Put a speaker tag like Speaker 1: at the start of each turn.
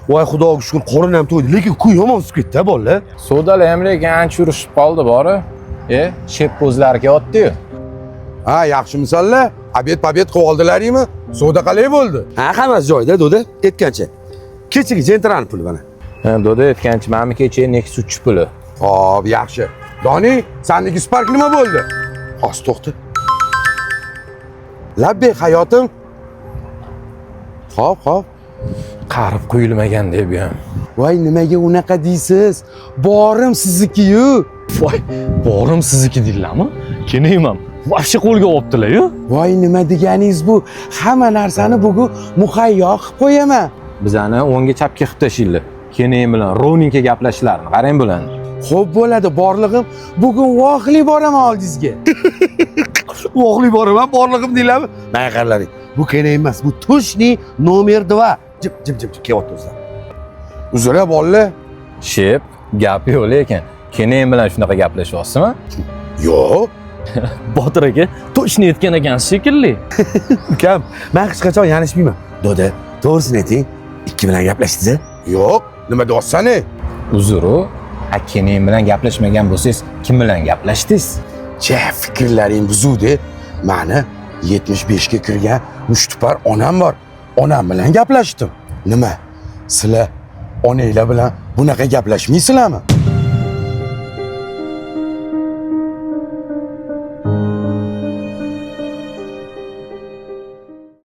Speaker 1: Voy xudoga shukr, qorin ham to'ydi, lekin kun yomon o'sib ketdi bola.
Speaker 2: Suvdalar ham ancha urishib qoldi bori. Shep ko'zlariga otdi-yu.
Speaker 1: Ha, yaxshi misollar. Obed qilib oldilaringmi? Savdo qalay bo'ldi? Ha, hammasi joyida, do'da. Aytgancha. Kechagi jentran puli mana.
Speaker 2: Do'da aytgancha, menimi kecha Nexus puli.
Speaker 1: Xo'p, yaxshi. Doni, sendagi Spark nima bo'ldi? Hozir to'xta. Labbay hayotim. Xo'p.
Speaker 2: Qarib quyilmagan deb ham.
Speaker 1: Voy, nimaga unaqa deysiz? Borim sizniki-yu.
Speaker 3: Voy, borim sizniki deylarmi? Kenayman. Vafshi qo'lga olibdilar-yu.
Speaker 1: Voy, nima deganingiz bu? Hamma narsani bugun muhayyo qilib qo'yaman.
Speaker 2: Bizani o'ngga chapga qilib tashinglar. Kenayim bilan Roninga gaplashishlarini qarang bo'ladi.
Speaker 1: Xo'p bo'ladi, borlig'im. Bugun voqli boraman oldingizga. Voqli boraman, borlig'im deylarmi? Mana qaralaring. Bu kenay emas, bu Toshni nomer 2. Jim kelyapti. Uzra bolalar.
Speaker 2: Shep, gapi yo'q lekin. Kenayim bilan shunaqa gaplashyapsizmi?
Speaker 1: Yo'q.
Speaker 3: Botir aka, to'shni aytgan ekansiz shekilli.
Speaker 1: Ukam, men hech qachon yanishmayman. Doda, to'g'risini ayting, ikki bilan gaplashdingiz? Yo'q, nima deyapsan?
Speaker 2: Uzru, Kenayim bilan gaplashmagan bo'lsangiz, kim bilan gaplashdingiz?
Speaker 1: Fikrlaring buzuvdi. Meni 75 ga kirgan mushtipar onam bor. Onam bilan gaplashdim. Nima? Sizlar onanglar bilan bunaqa gaplashmaysizlarmi?